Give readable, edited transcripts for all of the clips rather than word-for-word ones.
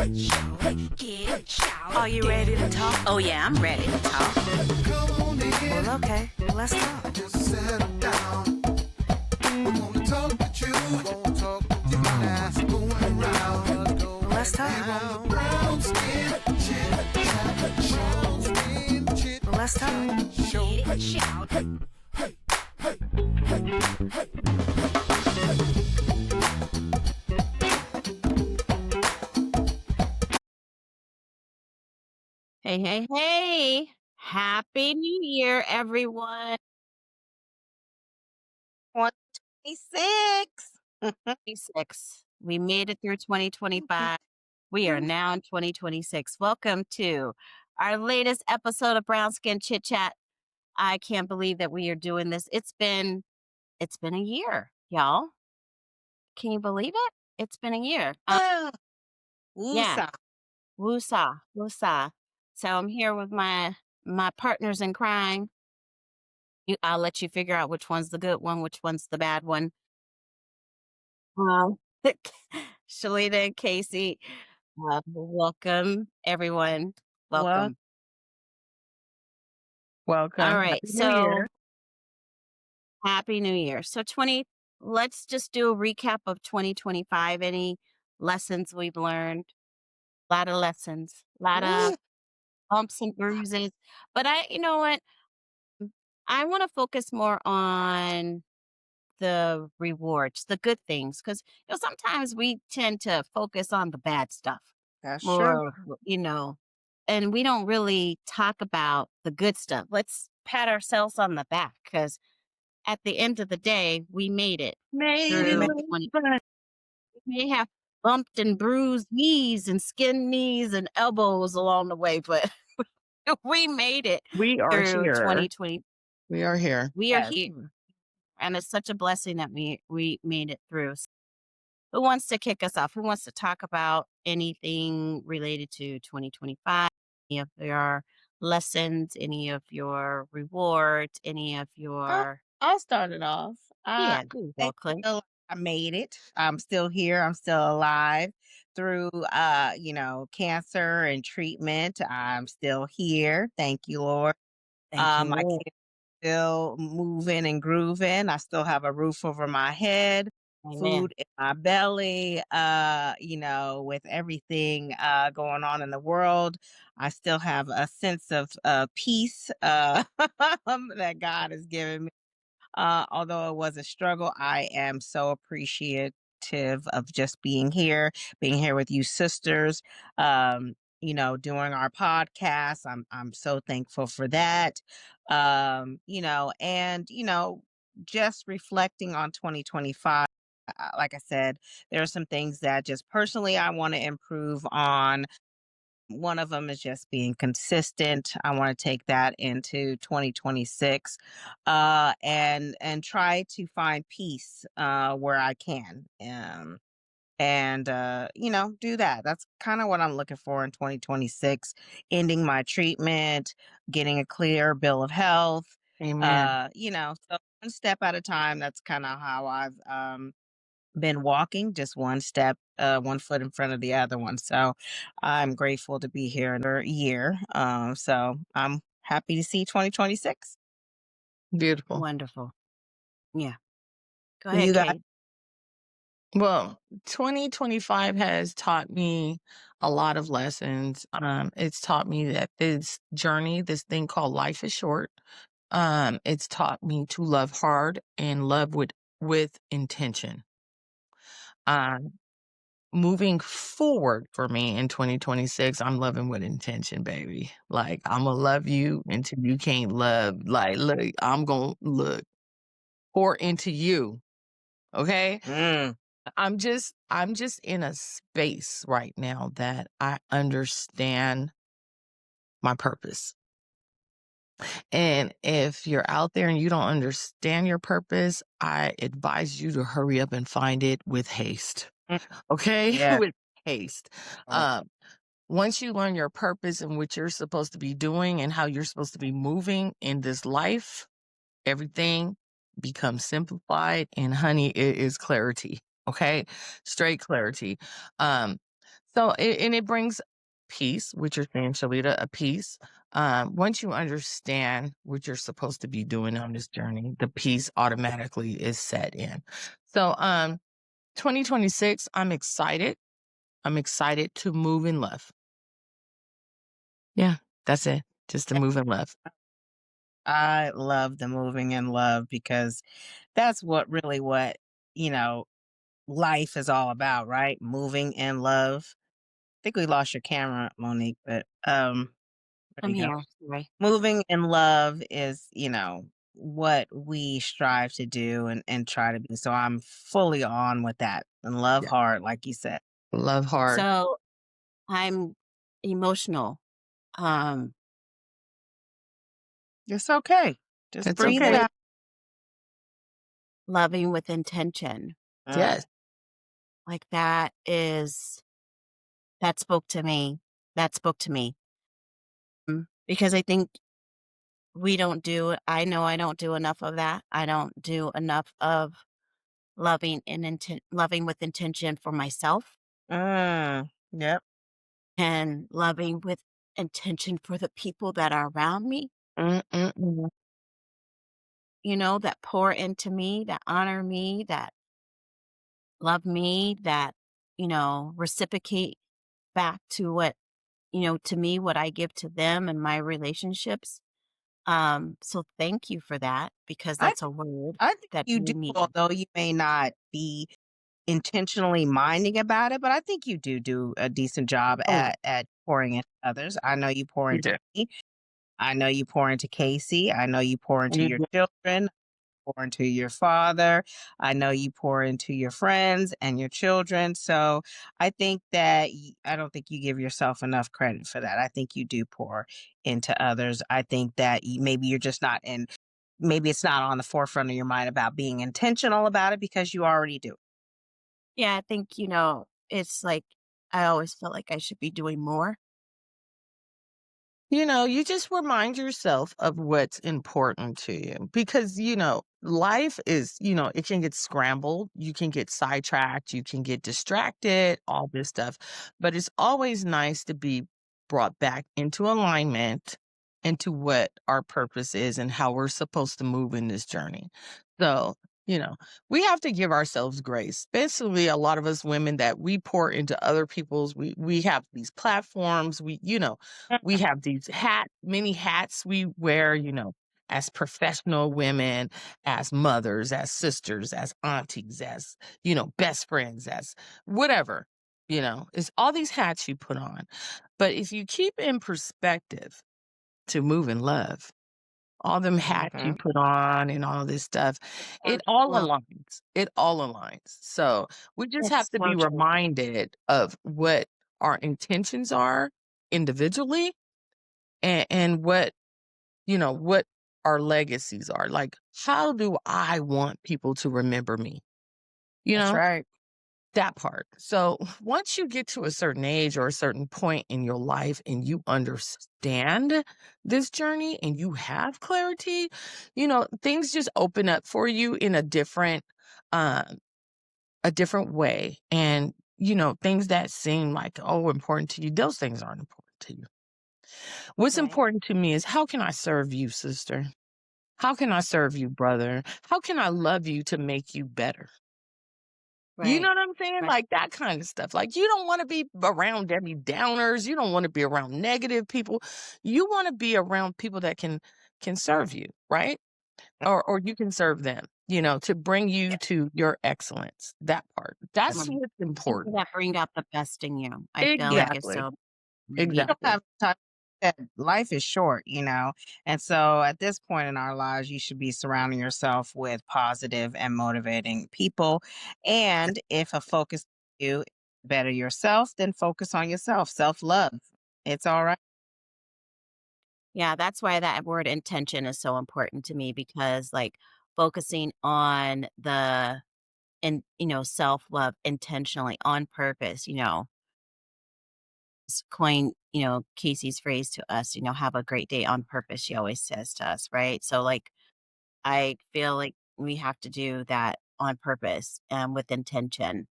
Are you ready to talk? Oh yeah, I'm ready to talk. Well, okay, let's talk. Just settle down. We're gonna talk with you. That's going around. Let's talk. On the brown skin, chit chat show. Chit Let's talk. show. Hey, hey, hey. Happy New Year, everyone. 26. 26. We made it through 2025. We are now in 2026. Welcome to our latest episode of Brown Skin Chit Chat. I can't believe that we are doing this. It's been a year, y'all. Can you believe it? It's been a year. Ah, Yeah. woosah. Woosah. So I'm here with my partners in crime. I'll let you figure out which one's the good one, which one's the bad one. Shalita and Casey, welcome everyone. Welcome. Welcome. All right, Happy New so Year. Happy New Year. So let's just do a recap of 2025. Any lessons we've learned? A lot of lessons, a lot of bumps and bruises. But you know what? I want to focus more on the rewards, the good things, because sometimes we tend to focus on the bad stuff That's true. more, and we don't really talk about the good stuff. Let's pat ourselves on the back because at the end of the day, we made it through 20. We may have bumped and bruised knees and skinned knees and elbows along the way, but we made it We are through here. 2020. We are here. We are here. And it's such a blessing that we made it through. So who wants to kick us off? Who wants to talk about anything related to 2025? Any of your lessons, any of your rewards, any of your... I'll start it off. Yeah, go I Clint. feel like I made it. I'm still here. I'm still alive through cancer and treatment. I'm still here. Thank you, Lord. Thank you, My Lord. kids still moving and grooving. I still have a roof over my head, Amen. food in my belly. With everything going on in the world, I still have a sense of peace that God has given me. Although it was a struggle, I am so appreciative of just being here with you sisters. Doing our podcast. I'm so thankful for that. Just reflecting on 2025. Like I said, there are some things that just personally I want to improve on. One of them is just being consistent. I want to take that into 2026, and try to find peace where I can, and do that. That's kind of what I'm looking for in 2026. Ending my treatment, getting a clear bill of health. Amen. So one step at a time. That's kind of how I've been walking, just one step, one foot in front of the other one. So I'm grateful to be here another year. So I'm happy to see 2026. Beautiful. Wonderful. Yeah. Go You ahead, got- Kate. Well, 2025 has taught me a lot of lessons. It's taught me that this journey, this thing called life is short. It's taught me to love hard and love with intention. Moving forward for me in 2026, I'm loving with intention, baby. Like, I'm gonna love you until you can't love. Like, look, I'm gonna pour into you. Okay. I'm just in a space right now that I understand my purpose. And if you're out there and you don't understand your purpose, I advise you to hurry up and find it with haste. Okay? Yeah. With haste. Once you learn your purpose and what you're supposed to be doing and how you're supposed to be moving in this life, everything becomes simplified, and honey, it is clarity. Okay? Straight clarity. So, and it brings peace, which you're saying, Shalita, a peace. Once you understand what you're supposed to be doing on this journey, the peace automatically is set in. So, 2026, I'm excited. I'm excited to move in love. Yeah, that's it. Just to move in love. I love the moving in love because that's what you know, life is all about, right? Moving in love. I think we lost your camera, Monique, but there I'm you go. here. Sorry. Moving in love is, what we strive to do and try to be. So I'm fully on with that and love Yeah. hard, like you said. Love hard. So I'm emotional. Um, It's okay. Just It's breathe it okay. with out. loving with intention. Mm. Yes. Like that spoke to me. That spoke to me. Because I think I know I don't do enough of that. I don't do enough of loving with intention for myself Yep. and loving with intention for the people that are around me, Mm-mm-mm. that pour into me, that honor me, that love me, that, reciprocate back to to me, what I give to them and my relationships. So thank you for that because I that's a word I think that you we do, need. although you may not be intentionally minding about it, but I think you do a decent job Oh, yeah. at pouring into others. I know you pour You into do. me. I know you pour into Casey. I know you pour into You your do. children, pour into your father. I know you pour into your friends and your children. So I think that I don't think you give yourself enough credit for that. I think you do pour into others. I think that maybe you're just not in, maybe it's not on the forefront of your mind about being intentional about it because you already do. Yeah, I think, it's like I always felt like I should be doing more. You just remind yourself of what's important to you because, life is, it can get scrambled. You can get sidetracked. You can get distracted, all this stuff. But it's always nice to be brought back into alignment into what our purpose is and how we're supposed to move in this journey. So, you know, we have to give ourselves grace, especially a lot of us women that we pour into other people's. We have these platforms. We have these many hats we wear, as professional women, as mothers, as sisters, as aunties, as, best friends, as whatever, it's all these hats you put on. But if you keep in perspective to move in love, all them hats you Mhm. put on and all this stuff, it Or all well, aligns. It all aligns. So we just have it's to so be true. reminded of what our intentions are individually and what our legacies are. Like, how do I want people to remember me? You That's know, right. that part. So once you get to a certain age or a certain point in your life and you understand this journey and you have clarity, things just open up for you in um, a different way. And, things that seem like, oh, important to you, those things aren't important to you. What's Right. important to me is how can I serve you, sister? How can I serve you, brother? How can I love you to make you better? You know Right. what I'm saying? Right. Like that kind of stuff. Like you don't want to be around Debbie Downers. You don't want to be around negative people. You want to be around people that can serve you, right? Or you can serve them, to bring you to your excellence. That part. That's Right. what's People important. that bring out the best in you. I feel like it's Exactly. so We needed. don't Exactly. have time. Life is short, and so at this point in our lives, you should be surrounding yourself with positive and motivating people. And if a focus you better yourself, then focus on yourself. Self love. It's all right. Yeah, that's why that word intention is so important to me because like focusing on self-love intentionally on purpose, coin, Casey's phrase to us, have a great day on purpose, she always says to us, right? So like I feel like we have to do that on purpose and with intention.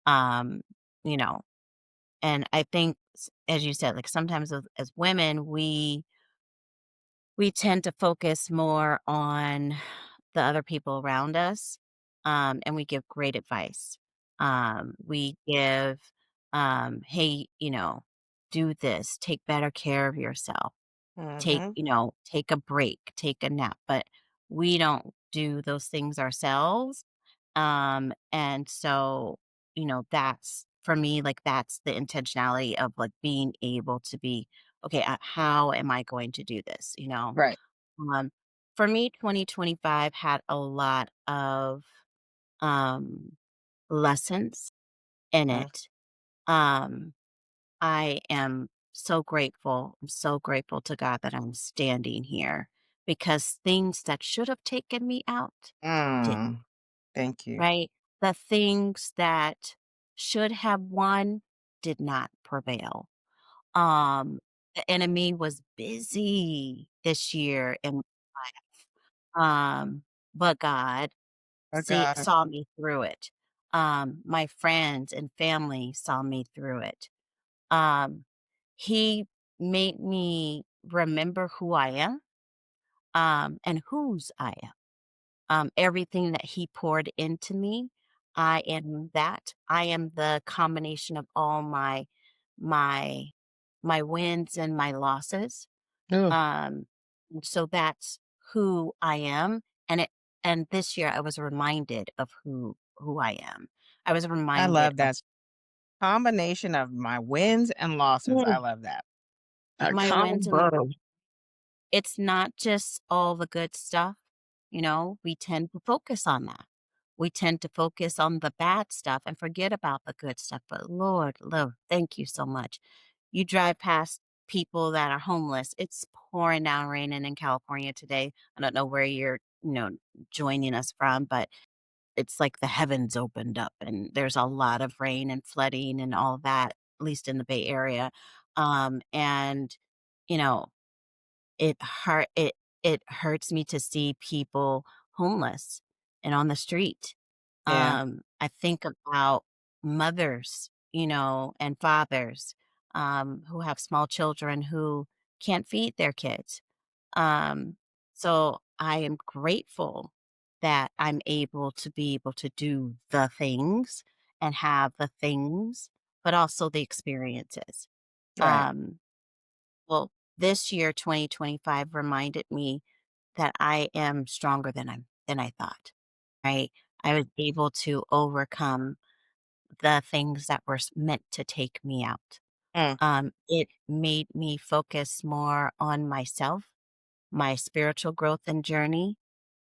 Um, you know, And I think, as you said, like sometimes as women, we tend to focus more on the other people around us, and we give great advice. We give, hey, do this, take better care of yourself, Mhm. take a break, take a nap, but we don't do those things ourselves. And so, that's for me, like that's the intentionality of like being able to be, okay, how am I going to do this? Right. Um, for me, 2025 had a lot of um lessons in Mm. it. Um, I am so grateful. I'm so grateful to God that I'm standing here because things that should have taken me out didn't, Mm. Thank you. right? The things that should have won did not prevail. Um, the enemy was busy this year in my life. But God Oh God. saw me through it. My friends and family saw me through it. Um, he made me remember who I am, and whose I am. Everything that he poured into me, I am that. I am the combination of all my my wins and my losses. Ugh, So that's who I am. And this year I was reminded of who I am. I was I reminded love of that combination of my wins and losses. I mm, love that. a my wins and combo. it's not just all the good stuff, we tend to focus on that. We tend to focus on the bad stuff and forget about the good stuff. But Lord, thank you so much. You drive past people that are homeless. It's pouring down raining in California today. I don't know where you're, joining us from, but it's like the heavens opened up and there's a lot of rain and flooding and all that, at least in the Bay Area. And, you know, it hurts me to see people homeless and on the street. Yeah. I think about mothers, and fathers, who have small children who can't feed their kids. Um, so I am grateful that I'm able to do the things and have the things, but also the experiences. Right. Um, well, this year, 2025 reminded me that I am stronger than I thought, right? I was able to overcome the things that were meant to take me out. Mm. It made me focus more on myself, my spiritual growth and journey.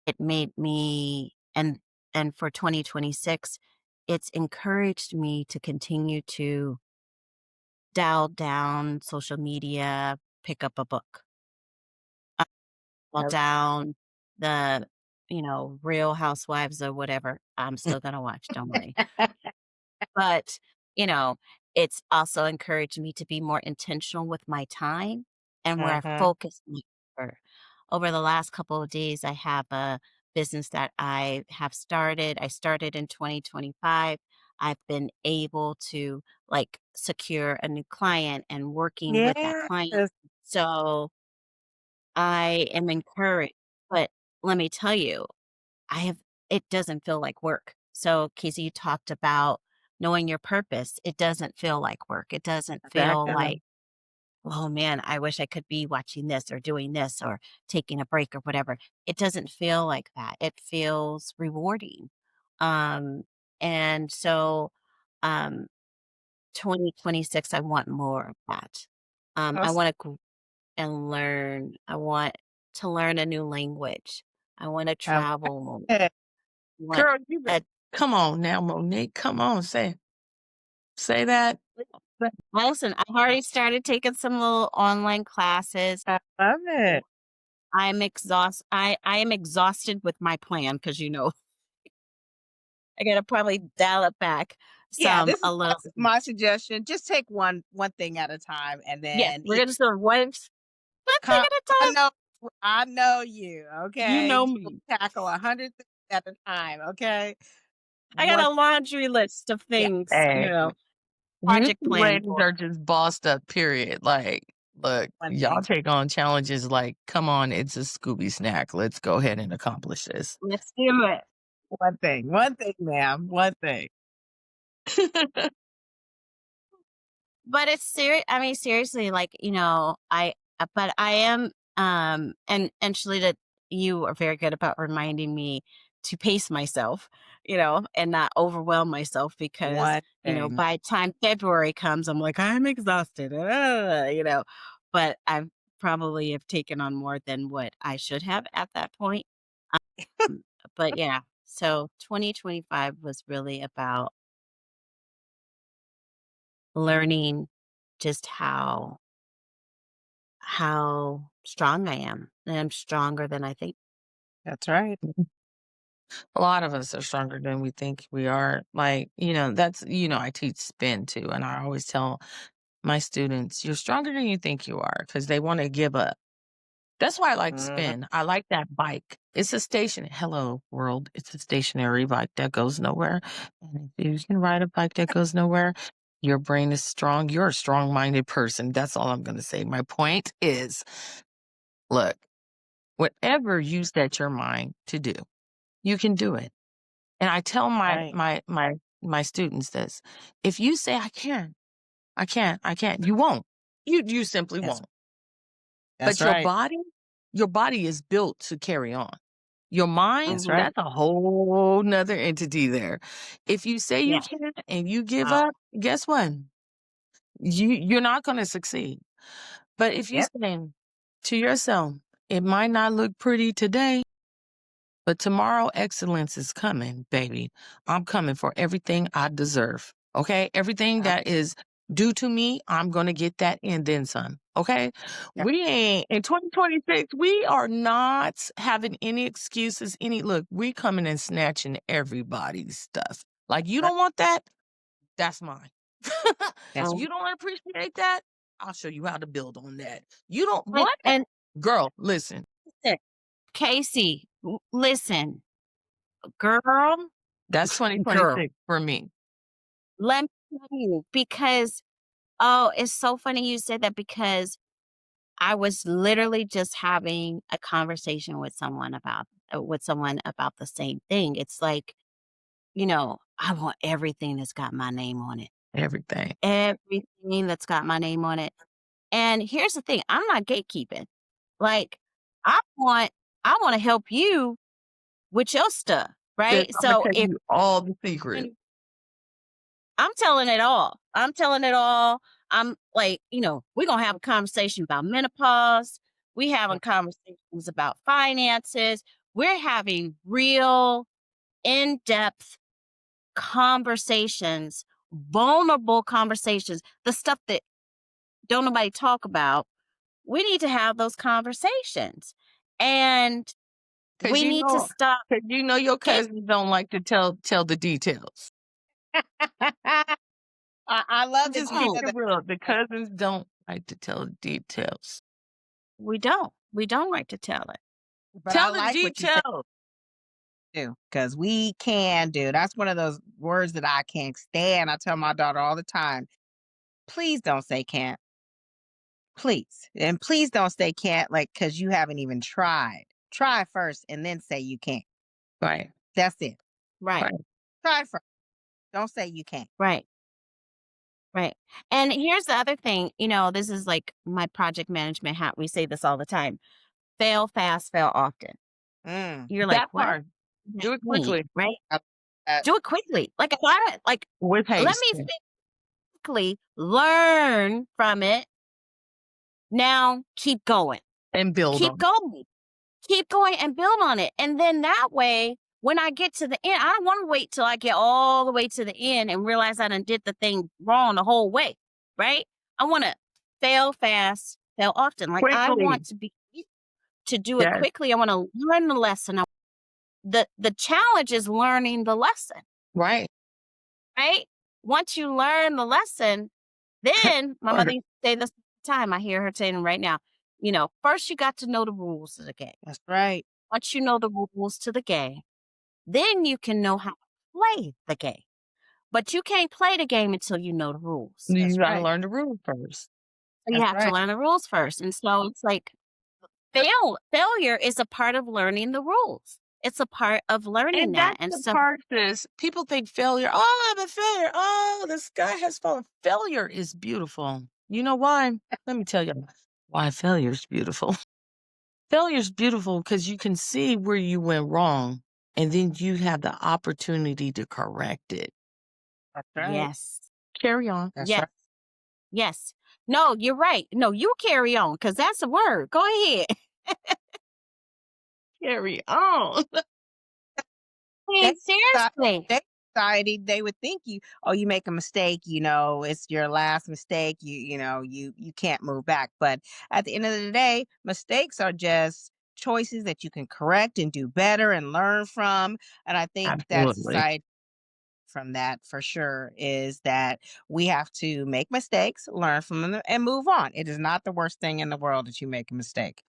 It made me and for 2026, it's encouraged me to continue to dial down social media, pick up a book. Well, down the, Real Housewives or whatever, I'm still gonna watch, don't worry. But, you know, it's also encouraged me to be more intentional with my time and where I Mhm. focus my effort. Over the last couple of days, I have a business that I have started. I started in 2025. I've been able to like secure a new client and working with that client. Yes. So I am encouraged, but let me tell you, I have it doesn't feel like work. So, Casey, you talked about knowing your purpose. It doesn't feel like work. It doesn't feel Exactly. like, oh man, I wish I could be watching this or doing this or taking a break or whatever. It doesn't feel like that. It feels rewarding. Um, and so um 2026, I want more of that. I Awes want to and learn. I want to learn a new language. I want to I love travel more. it. I want Girl, you a come on now, Monique. Come on, say that. Well, listen, I've already started taking some little online classes. I love it. I am exhausted with my plan because I gotta probably dial it back Yeah, some this is a little my bit. suggestion. Just take one thing at a time, and Yes, then we're gonna do one thing co at a I time. know I know you, You okay? know You will me. tackle 100 things at a time, okay? I got One a laundry list of yeah. things. Hey, You project two plan ladies for are just bossed up, period. Like, look, One y'all thing. take on challenges like, come on, it's a Scooby snack. Let's go ahead and accomplish this. let's do it. One thing. One thing, ma'am. One thing. But it's serious. I mean, seriously, like, but I am, and Shalita, you are very good about reminding me to pace myself, and not overwhelm myself because, One thing. by the time February comes, I'm like, I'm exhausted, but I probably have taken on more than what I should have at that point. Um, but yeah, so 2025 was really about learning just how strong I am, and I'm stronger than I think. That's right. A lot of us are stronger than we think we are. Like, I teach spin too. And I always tell my students, you're stronger than you think you are because they want to give up. That's why I like Mhm. spin. I like that bike. It's a station. Hello, world. It's a stationary bike that goes nowhere. And if you can ride a bike that goes nowhere, your brain is strong. You're a strong minded person. That's all I'm going to say. My point is look, whatever you set your mind to do, you can do it. And I tell Right. my students this. If you say I can't, you won't. You simply That's won't. that's But right. your body is built to carry on. Your mind, That's Mhm. right. that's a whole nother entity there. If you say you Yeah. can't and you give Wow. up, guess what? You're not gonna succeed. But if you Yep. say to yourself, it might not look pretty today, but tomorrow excellence is coming, baby. I'm coming for everything I deserve. Okay? Everything Yep. that is due to me, I'm going to get that and then some. Okay? Yep. We ain't in 2026, we are not having any excuses, look, we coming and snatching everybody's stuff. Like you Right. don't want that? That's mine. That's Um, You don't appreciate that? I'll show you how to build on that. You don't and what? and Girl, listen. listen, Casey, listen, girl, That's girl, 2026 for me. let me tell you, because it's so funny you said that because I was literally just having a conversation with someone about the same thing. It's like, I want everything that's got my name on it. Everything. Everything that's got my name on it. And here's the thing, I'm not gatekeeping. Like, I want I want to help you with your stuff, Sis, right? Imma So tell if you all the secrets. and I'm telling it all. I'm telling it all. I'm like, we're gonna have a conversation about menopause. We having conversations about finances. We're having real in-depth conversations, vulnerable conversations, the stuff that don't nobody talk about. We need to have those conversations. And 'Cause we need to stop. your Case, cousins don't like to tell the details. I love that Just you keep don't. said it that. real. The cousins don't like to tell the details. We don't. We don't like to tell it. But I Tell the like what you said details. too, because we can do. That's one of those words that I can't stand. I tell my daughter all the time, please don't say can't. Please. And please don't say can't, like, because you haven't even tried. Try first and then say you can't. Right, That's it. Right. right. Try first. Don't say you can't. Right. Right. And here's the other thing, this is like my project management hat. We say this all the time. Fail fast, fail often. Mm. You're like, That what part. does that Do it mean? quickly Right? I- uh, Do it quickly. Like apply it. Like, with let haste me speak quickly, learn from it. Now keep going. and build Keep on. going. Keep going and build on it. And then that way, when I get to the end, I don't want to wait till I get all the way to the end and realize I done did the thing wrong the whole way. Right? I want to fail fast, fail often. Like I Quickly. want to do it Yes, quickly. I want to learn the lesson. The challenge is learning the lesson, right. right? Once you learn the lesson, then my mother used to say this all the time. I hear her saying it right now. First you got to know the rules of the game. That's right. Once you know the rules to the game, then you can know how to play the game. But you can't play the game until you know the rules. You That's gotta right. learn the rules first. So you That's have to right. learn the rules first. And so it's like failure is a part of learning the rules. It's a part of learning And that. that's And the so part is people think failure, oh, I'm a failure. Oh, the sky has fallen. Failure is beautiful. You know why? Let me tell you why failure is beautiful. Failure is beautiful because you can see where you went wrong and then you have the opportunity to correct it. That's right. yes. Carry on. That's Yes. right. Yes. No, you're right. No, you carry on because that's a word. Go ahead. Carry on. I They mean, thought seriously. they society, they would think you, oh, you make a mistake, it's your last mistake. You can't move back. But at the end of the day, mistakes are just choices that you can correct and do better and learn from. And I think that Absolutely. society from that for sure is that we have to make mistakes, learn from them, and move on. It is not the worst thing in the world that you make a mistake.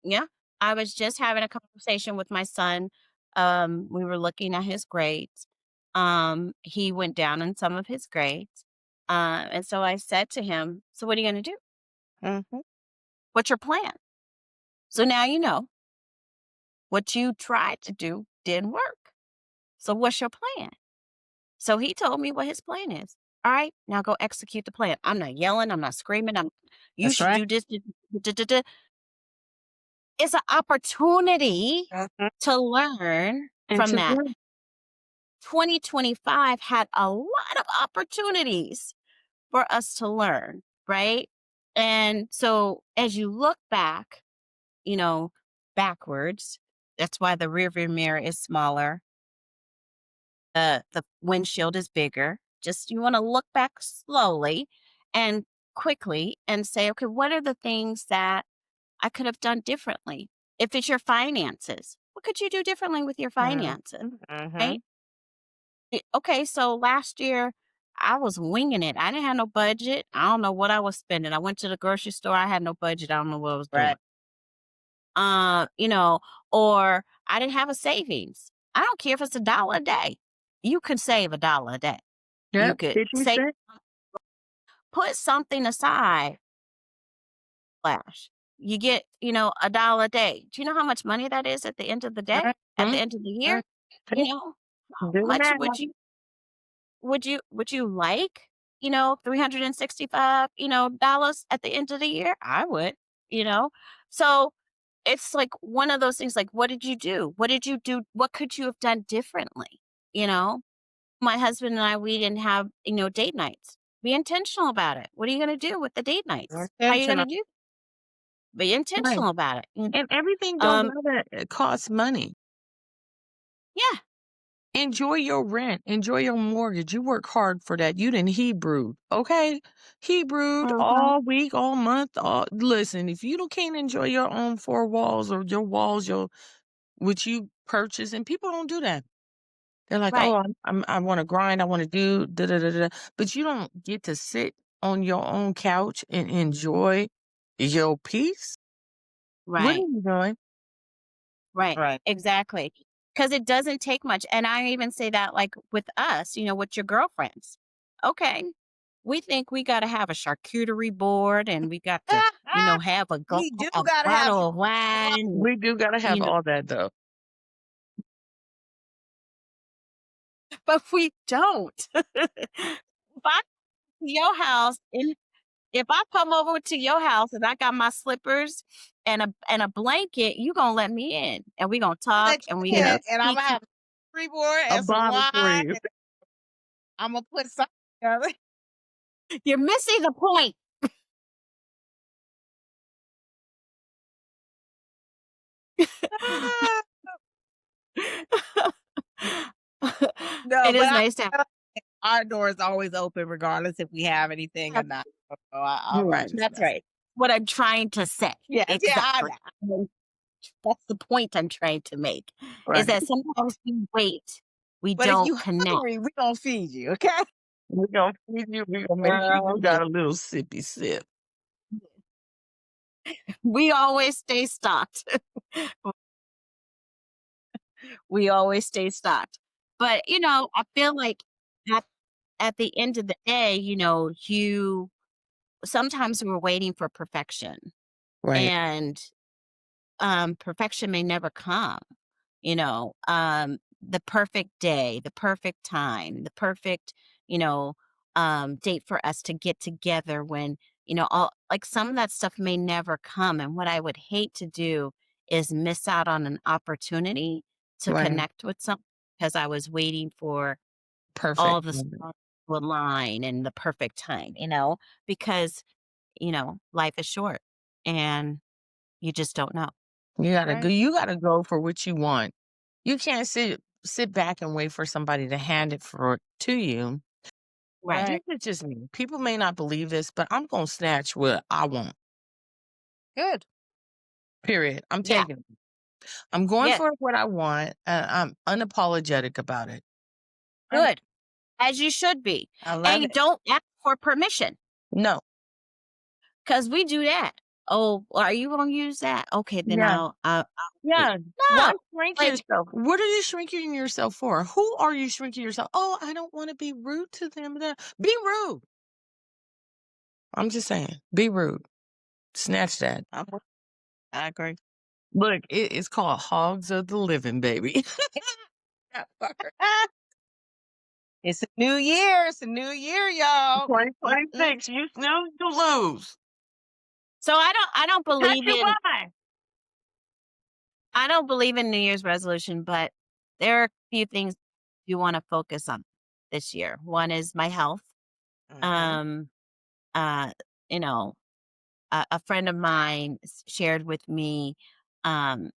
Yeah. I was just having a conversation with my son. We were looking at his grades. He went down in some of his grades. And so I said to him, so what are you going to do? Hmm. What's your plan? So now you know what you tried to do didn't work. So what's your plan? So he told me what his plan is. All right, now go execute the plan. I'm not yelling. I'm not screaming. You That's should right. do this. It's an opportunity Mhm. to learn And from to that. them, 2025 had a lot of opportunities for us to learn, right? And so as you look back, you know, backwards, that's why the rearview mirror is smaller. The windshield is bigger. Just you want to look back slowly and quickly and say, okay, what are the things that I could have done differently? If it's your finances, what could you do differently with your Mhm. finances? Right? Mhm. Okay, so last year I was winging it. I didn't have no budget. I don't know what I was spending. I went to the grocery store. I had no budget. I don't know what I was doing. Right. You know, or I didn't have a savings. I don't care if it's $1 a day. You can save $1 a day. You yep, could 50 say cents. put something aside. Flash. You get, $1 a day. Do you know how much money that is at the end of the day? Right. At the end of the year? Right. You know, how Do the much math. would you like, 365, dollars at the end of the year? I would, you know. So it's like one of those things like what did you do? What did you do? What could you have done differently? You know? My husband and I, we didn't have, date nights. Be intentional about it. What are you going to do with the date nights? How are you going to Intentional. do? Be Right. intentional about it. And everything don't Um, gotta cost money. yeah, Enjoy your rent. Enjoy your mortgage. You work hard for that. You didn't Hebrew, okay? Hebrewed mhm, all week, all month. Listen, if you don't can't enjoy your own four walls or your walls, which you purchase, and people don't do that. They're like, right, oh, I want to grind. I want to do da da da da. But you don't get to sit on your own couch and enjoy your peace. What are right, you doing? right. Right. Exactly. Because it doesn't take much. And I even say that like with us, with your girlfriends. Okay. We think we got to have a charcuterie board and we got to, have We do a gotta have bottle of wine, and, We do gotta have you know, all that though. but we don't. If I come to your house and if I come over to your house and I got my slippers and a blanket, you gonna let me in and we gonna talk let and we you gonna Yeah, in, and I'm speak. gonna have a free board a and some bottle wine. for you. And I'm gonna put something together. You're missing the point. No, It but is nice to have. our door is always open, regardless if we have anything or not. So I'm Right. just That's messing. right. What I'm trying to say. Yes, yeah, I Exactly. know. That's the point I'm trying to make. Is Right. that sometimes we wait. We But if don't you connect. hungry, we gonna feed you. Okay. We're gonna feed you. We're gonna make sure Girl, you got a little sippy sip. we always stay stocked. We always stay stocked. But, I feel like at at the end of the day, you know, you sometimes we're waiting for perfection, Right. and perfection may never come. You know, the perfect day, the perfect time, the perfect, you know, date for us to get together when, you know, all like some of that stuff may never come. And what I would hate to do is miss out on an opportunity to Right. connect with someone because I was waiting for all Perfect. the stars to align and the perfect time, you know, because, you know, life is short and you just don't know. Right. You gotta go for what you want. You can't sit back and wait for somebody to hand it to you. Right. This is just me. People may not believe this, but I'm gonna snatch what I want. Good. Period. I'm Yeah. taking it. I'm going Yeah. for what I want, and I'm unapologetic about it. Right. Good. As you should be. I love And it. don't ask for permission No. because we do that. "Oh, well, are you gonna use that? Okay, then Yeah. I'll wait." Yeah. Why No. shrink Like, yourself? What are you shrinking yourself for? Who are you shrinking yourself? Oh, I don't want to be rude to them. Be rude. I'm just saying. Be rude. Snatch that. I'm with- I agree. Look, it's called Hogs of the Living, baby. That part. It's a new year. It's a new year, y'all. Mm-mm. 2026, you snooze, you lose. so I don't Catch believe your in bye. I don't believe in New Year's resolution, but there are a few things you wanna focus on this year. One is my health. Mm-hmm. Um, uh, you know, a friend of mine shared with me um,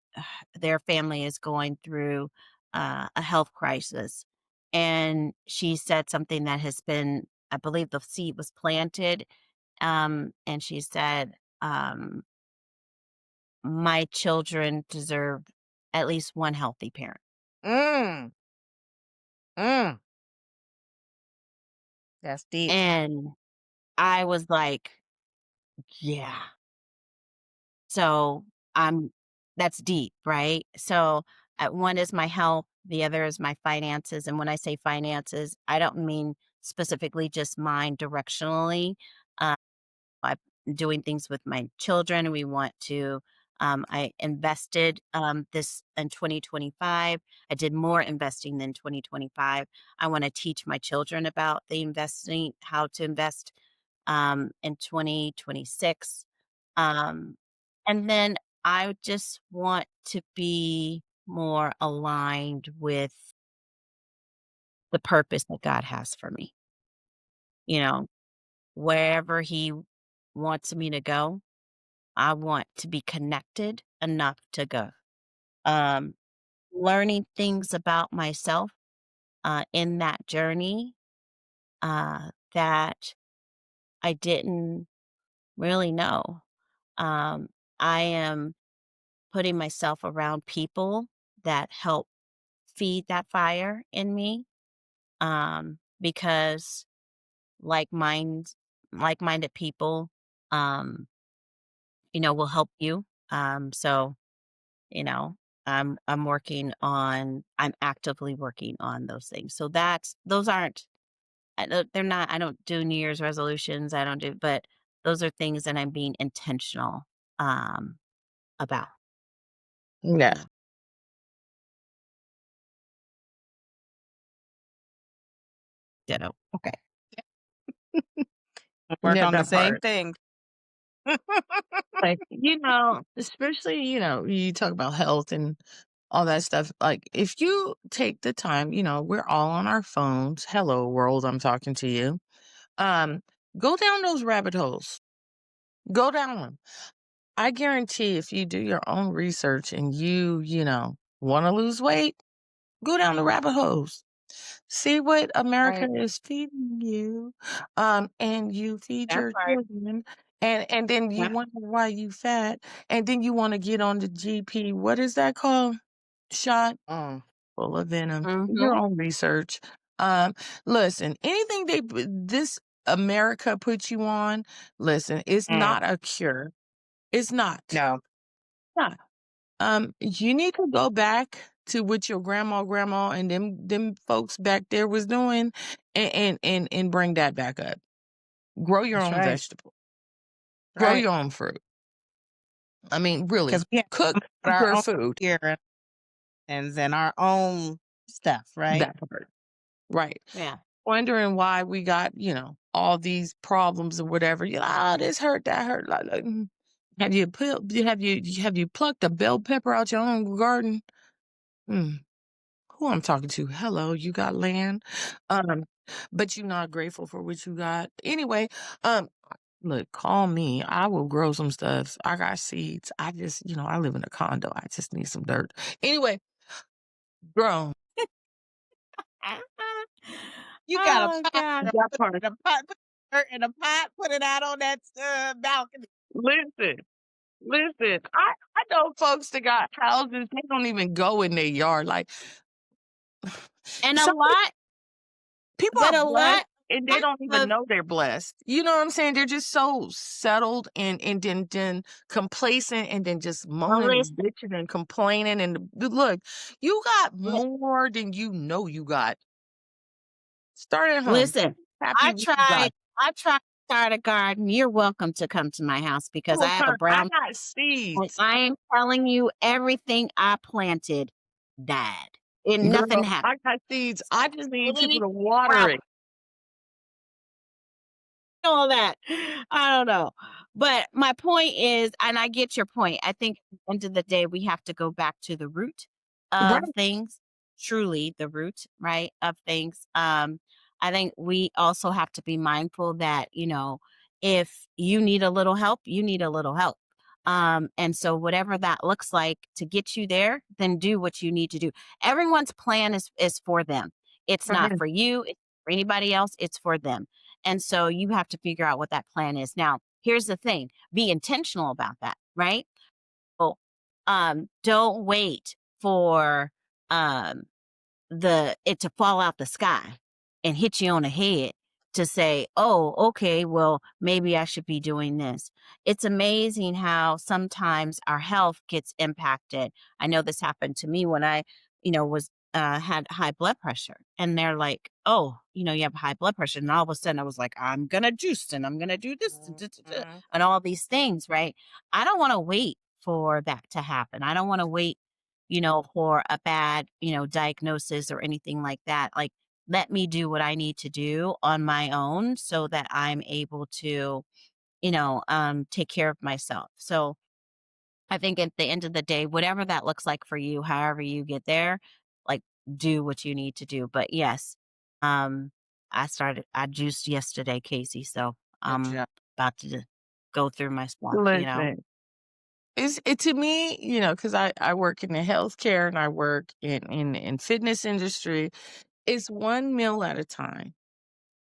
their family is going through a health crisis. And she said something that has been, I believe the seed was planted. And she said, my children deserve at least one healthy parent. Mm. Mm. That's deep. And I was like, yeah. So, I'm that's deep, right? So, one is my health, the other is my finances, and when I say finances, I don't mean specifically just mine directionally. I'm doing things with my children. We want to I invested this in 2025. I did more investing than 2025. I want to teach my children about the investing, how to invest in 2026. Um, and then I just want to be more aligned with the purpose that God has for me. You know, wherever He wants me to go, I want to be connected enough to go. Um, Learning things about myself in that journey that I didn't really know. Um, I am putting myself around people that help feed that fire in me because like mind like-minded people um, you know will help you. So you know I'm actively working on those things, so those aren't they're not. I don't do New Year's resolutions, I don't do, but those are things that I'm being intentional um about, Yeah. you know. Ditto. Okay. Work Yeah, on the that same part. thing. Like, especially, you talk about health and all that stuff. Like, if you take the time, we're all on our phones. Hello, world, I'm talking to you. Um, Go down those rabbit holes. Go down them. I guarantee if you do your own research and want to lose weight, go down the rabbit holes. See what America Right. is feeding you, and you feed That your part. children, and then you Yep. wonder why you fat, and then you want to get on the GP. What is that called? Shot Mm. full of venom. Do your Mhm. own research. Um, Listen, anything this America puts you on, listen, it's Mm. not a cure. It's not. No. Not. You need to go back. to what your grandma, and them folks back there was doing, and bring that back up. Grow your That's own right. vegetables. Grow Right. your own fruit. I mean, really, Because we have cook our your own food. here and our own stuff, right? That part. Right. Yeah. Wondering why we got, all these problems or whatever. This hurt, that hurt. Have you plucked a bell pepper out your own garden? Mm, who I'm talking to? Hello, you got land, um, but you're not grateful for what you got. Anyway, look, call me. I will grow some stuff. I got seeds. I just, I live in a condo. I just need some dirt. Anyway, grow You got a Oh pot, God. girl. that Put part. it in a pot, put dirt in a pot, put it out on that balcony. Listen. Listen, I know folks that got houses, they don't even go in their yard. Like, And a some lot, people but are a blessed lot and they don't even of know they're blessed. You know what I'm saying? They're just so settled and then complacent and then just well, moaning and bitching and complaining. And look, you got more than you know you got. Start at home. listen, Happy I with you tried got. I tried to start a garden. You're welcome to come to my house because I Look, have a honey, I brown, got and seeds. I am telling you, everything I planted died. And nothing Girl, happened. I got seeds. I just need people Really? to water Wow. it. All that. I don't know. But my point is, and I get your point. I think at the end of the day, we have to go back to the root Right. of things, truly the root, right, of things. I think we also have to be mindful that, if you need a little help, you need a little help. And so whatever that looks like to get you there, then do what you need to do. Everyone's plan is for them. It's not Mhm. for you, it's for anybody else, it's for them. And so you have to figure out what that plan is. Now, here's the thing, be intentional about that, right? So, don't wait for um, it to fall out the sky and hit you on the head to say, oh, okay, well, maybe I should be doing this. It's amazing how sometimes our health gets impacted. I know this happened to me when I, was had high blood pressure, and they're like, oh, you have high blood pressure. And all of a sudden I was like, I'm gonna juice and I'm gonna do this and, Mhm. and all these things, right? I don't want to wait for that to happen. I don't want to wait for a bad, diagnosis or anything like that. Like, let me do what I need to do on my own so that I'm able to, take care of myself. So I think at the end of the day, whatever that looks like for you, however you get there, like, do what you need to do. But yes, um, I juiced yesterday, Casey. So Good I'm job. about to go through my stuff. Listen. To me, because I work in the healthcare and I work in fitness industry, it's one meal at a time.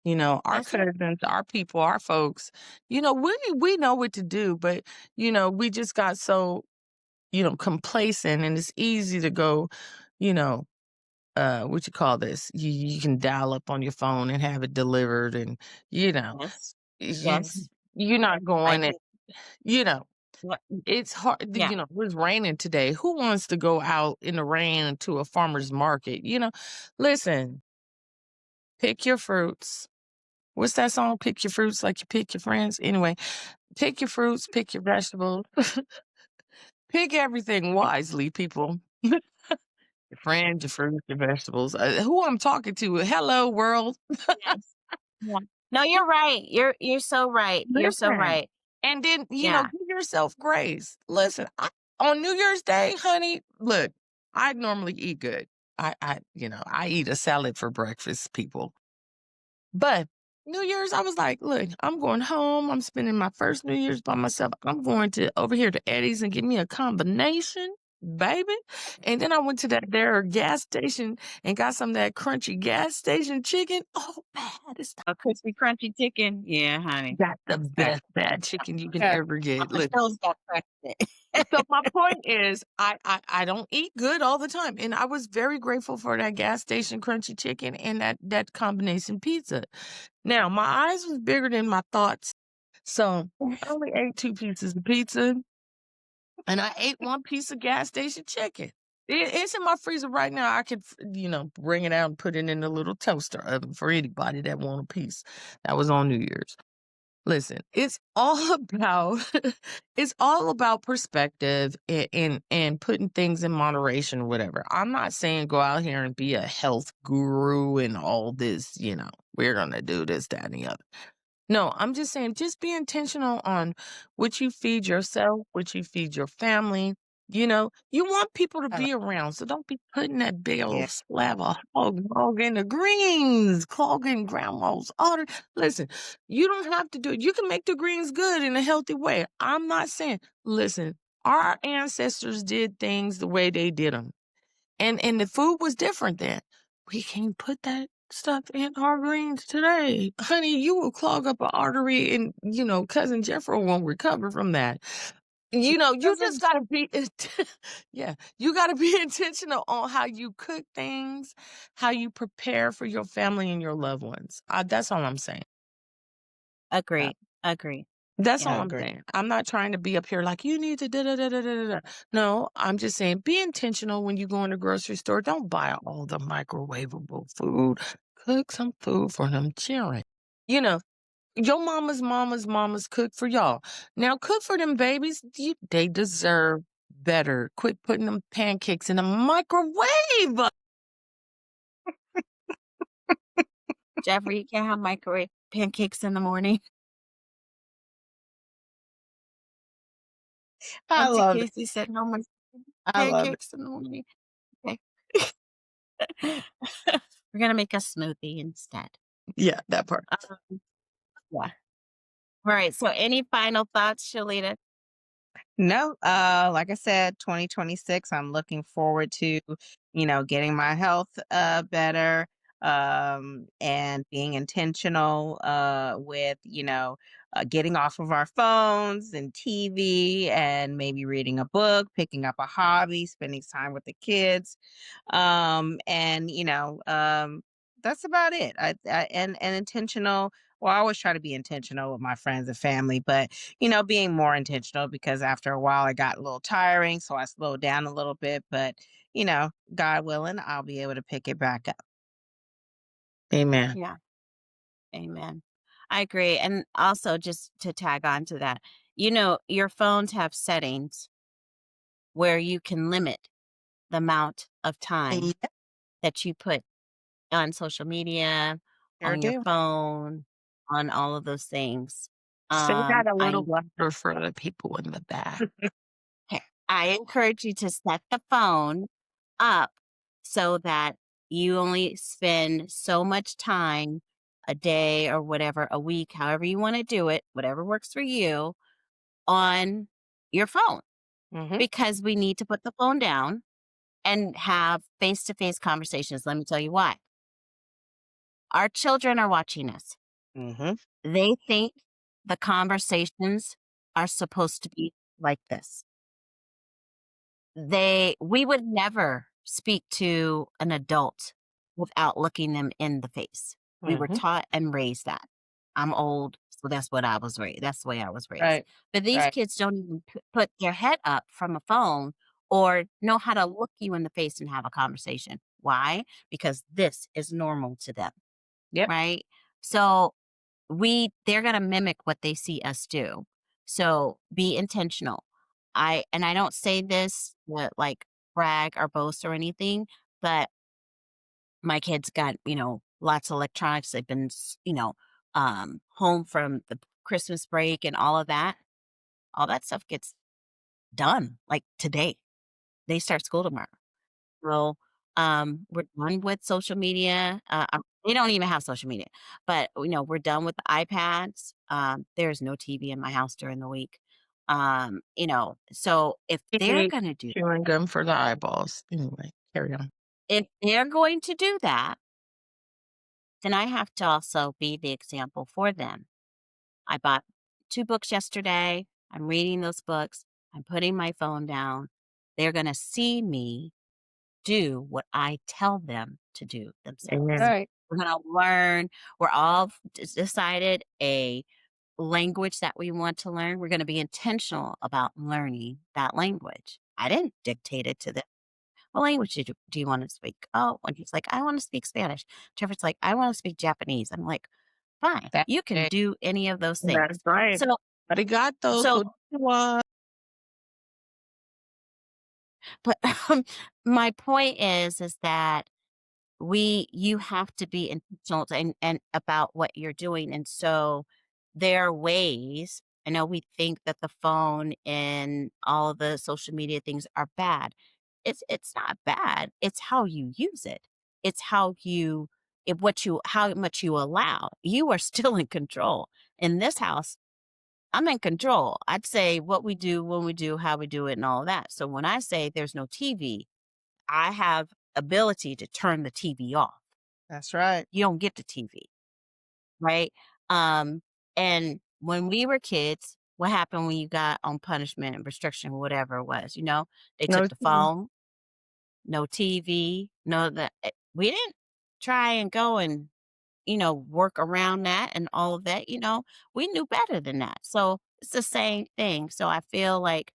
Our That's it. cousins, our people, our folks, we know what to do, but we just got so, complacent, and it's easy to go, you know, what you call this? You can dial up on your phone and have it delivered, and Yes. you Yes. you're not I going and get you know what. it's hard, Yeah. it was raining today. Who wants to go out in the rain to a farmer's market? Listen, pick your fruits. What's that song? Pick your fruits like you pick your friends. Anyway, pick your fruits, pick your vegetables, pick everything wisely, people. Your friends, your fruits, your vegetables. Who I'm talking to? Hello, world. Yes. Yeah. No, you're right. You're so right. You're so Listen. right. And then, Yeah. give yourself grace. Listen, on New Year's Day, honey, look, I normally eat good. I eat a salad for breakfast, people. But New Year's, I was like, look, I'm going home. I'm spending my first New Year's by myself. I'm going to over here to Eddie's and get me a combination, baby. And then I went to their gas station and got some of that crunchy gas station chicken. Oh man, it's A crispy, crunchy chicken. Yeah, honey. got the Yeah. best bad chicken you can Yeah. ever get. My Look, toes got crushed. so my point is, I don't eat good all the time, and I was very grateful for that gas station crunchy chicken and that combination pizza. Now my eyes was bigger than my thoughts, so I only ate 2 pieces of pizza, and I ate 1 piece of gas station chicken. It's in my freezer right now. I could, bring it out and put it in the little toaster oven for anybody that want a piece. That was on New Year's. Listen, it's all about it's all about perspective and putting things in moderation or whatever. I'm not saying go out here and be a health guru and all this, we're gonna do this, that, and the other. No, I'm just saying, just be intentional on what you feed yourself, what you feed your family. You want people to I love, be around, so don't be putting that big yeah. old slab of hog in the greens, clogging grandma's order. Listen, you don't have to do it. You can make the greens good in a healthy way. I'm not saying, listen, our ancestors did things the way they did them. And the food was different then. We can't put that stuff in our greens today. Honey, you will clog up an artery and, cousin Jeffro won't recover from that. You just Doesn't gotta be yeah, you gotta be intentional on how you cook things, how you prepare for your family and your loved ones. That's all I'm saying. uh, Agree. Agree. That's Yeah. all I I'm agree. saying. I'm not trying to be up here like you need to da da da da da da. No, I'm just saying be intentional when you go in the grocery store. Don't buy all the microwavable food. Cook some food for them children. You know, your mama's cook for y'all. Now cook for them babies. They deserve better. Quit putting them pancakes in the microwave. Jeffrey, you can't have microwave pancakes in the morning. I Auntie love it. Casey said no more I love it. pancakes in the morning. Okay. We're gonna make a smoothie instead. Yeah, that part. Um, yeah. All right. So, any final thoughts, Shalita? No, like I said, 2026, I'm looking forward to, getting my health better, and being intentional with, getting off of our phones and TV and maybe reading a book, picking up a hobby, spending time with the kids. And that's about it. And intentional. Well, I always try to be intentional with my friends and family, but being more intentional because after a while it got a little tiring. So I slowed down a little bit, but God willing, I'll be able to pick it back up. Amen. Yeah. Amen. I agree. And also, just to tag on to that, your phones have settings where you can limit the amount of time Yeah, that you put on social media, sure on your do. phone, on all of those things. Say that a I little louder for the people in the back. I encourage you to set the phone up so that you only spend so much time a day or whatever, a week, however you want to do it, whatever works for you, on your phone, Hmm. because we need to put the phone down and have face to face conversations. Let me tell you why. Our children are watching us. Hmm. They think the conversations are supposed to be like this. We would never speak to an adult without looking them in the face. We were Hmm. taught and raised that. I'm old, so that's what I was raised. That's the way I was raised. Right. But these Right. kids don't even put their head up from a phone or know how to look you in the face and have a conversation. Why? Because this is normal to them, Yep. right? So they're going to mimic what they see us do. So be intentional. I don't say this to like brag or boast or anything, but my kids got, lots of electronics. They've been, home from the Christmas break and all of that. All that stuff gets done like today. They start school tomorrow. So, we're done with social media. They don't even have social media, but we're done with the iPads. There's no TV in my house during the week. So You need chewing gum for the eyeballs. Anyway, carry on. if they're going to do that, then I have to also be the example for them. I bought 2 books yesterday. I'm reading those books. I'm putting my phone down. They're going to see me do what I tell them to do themselves. Amen. Right. We're going to learn. We're all decided a language that we want to learn. We're going to be intentional about learning that language. I didn't dictate it to them. what language do you want to speak? Oh, and he's like, I want to speak Spanish. Trevor's like, I want to speak Japanese. I'm like, fine, That you can do any of those things. That's right. So, Arigato, so, konnichiwa. but my point is that you have to be intentional and about what you're doing. And so there are ways. I know we think that the phone and all of the social media things are bad. It's not bad. It's how you use it. It's how much you allow. You are still in control. In this house, I'm in control. I'd say what we do, when we do, how we do it, and all of that. So when I say there's no TV, I have ability to turn the TV off. That's right. You don't get the TV, right? Um, and when we were kids, what happened when you got on punishment and restriction, whatever it was, they No, took the phone, no TV, no that we didn't try and go and, work around that and all of that, we knew better than that. So it's the same thing. So I feel like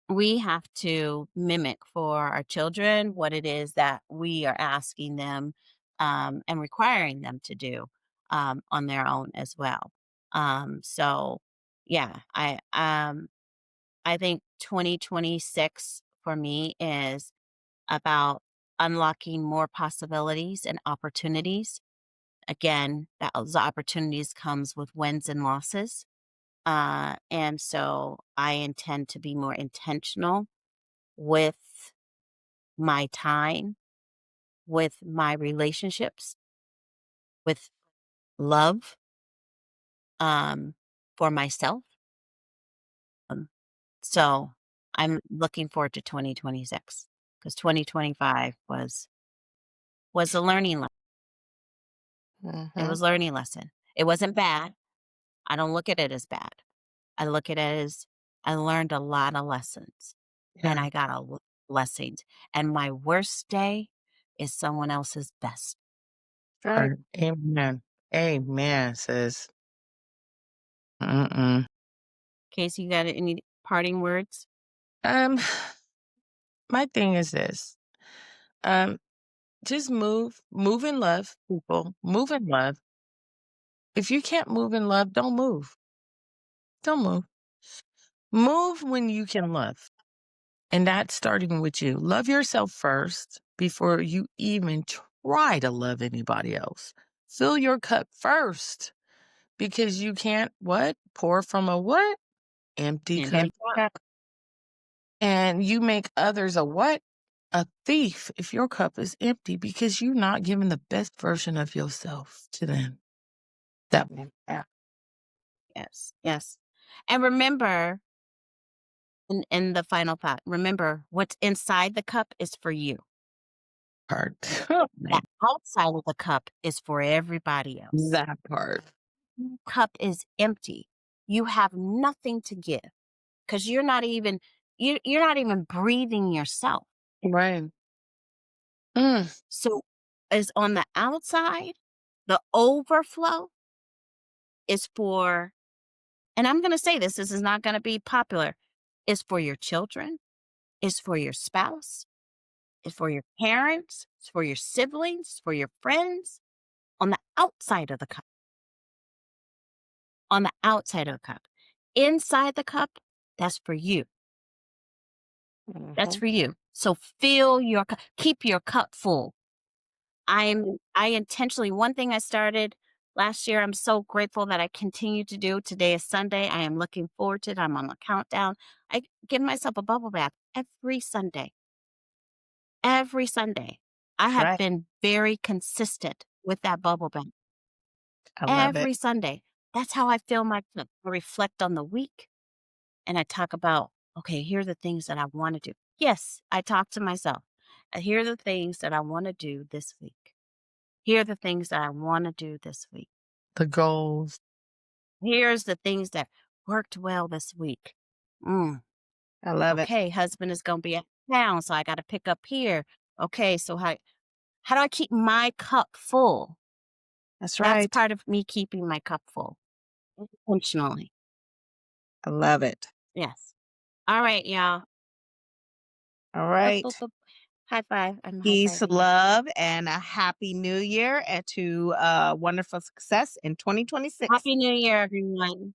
we have to mimic for our children what it is that we are asking them and requiring them to do on their own as well. So yeah, I think 2026 for me is about unlocking more possibilities and opportunities. Again, those opportunities comes with wins and losses. And so I intend to be more intentional with my time, with my relationships, with love, um, for myself. Um, so I'm looking forward to 2026 because 2025 was a learning lesson. It mhm, was a learning lesson. It wasn't bad. I don't look at it as bad. I look at it as I learned a lot of lessons and yeah, I got blessings. And my worst day is someone else's best. Right. right. Amen. Amen, sis. Mm-mm. Casey, you got any parting words? Um, my thing is this. Um, just move in love, people. Move in love. If you can't move in love, don't move. Don't move. Move when you can love. And that's starting with you. Love yourself first before you even try to love anybody else. Fill your cup first because you can't what? Pour from a what? Empty cup. Empty cup. And you make others a what? A thief if your cup is empty because you're not giving the best version of yourself to them. That one. Yeah. Yes, yes. And remember, in the final thought, remember what's inside the cup is for you. Part. The outside of the cup is for everybody else. That part. Cup is empty. You have nothing to give because you're not even breathing yourself. Right. Mm. So is on the outside, the overflow is for, and I'm gonna say this is not gonna be popular, is for your children, is for your spouse, is for your parents, it's for your siblings, for your friends, on the outside of the cup. On the outside of the cup. Inside the cup, that's for you. That's Mhm. for you. So fill your cup, keep your cup full. I intentionally, one thing I started last year, I'm so grateful that I continue to do. Today is Sunday. I am looking forward to it. I'm on the countdown. I give myself a bubble bath every Sunday. Every Sunday. I That's have right. been very consistent with that bubble bath I love it. every Sunday. That's how I fill my cup. I reflect on the week and I talk about, okay, here are the things that I want to do. Yes, I talk to myself. Here are the things that I want to do this week. Here are the things that I want to do this week. The goals. Here's the things that worked well this week. Mm, I love it. okay, husband is going to be out of town, so I got to pick up here. Okay, so how do I keep my cup full? That's That's right. part of me keeping my cup full intentionally. I love it. Yes. All right, y'all. All right. High five. I'm high Peace, fiving you. love, and a happy new year and to wonderful success in 2026. Happy New Year, everyone.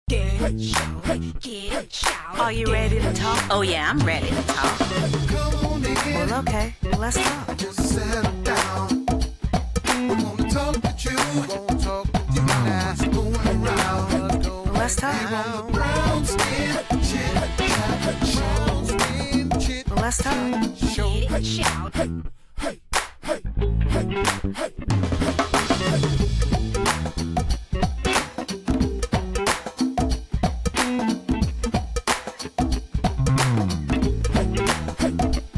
Get shout. Are you ready to talk? Oh, yeah, I'm ready to talk. Come on in, Well, okay. Let's talk. just settle down. We wanna talk with you. Won't talk with you now. Going around. Let's talk. Brown skin, chit, brown skin, chit, Let's talk. show. Shout. Hey, hey, hey, hey.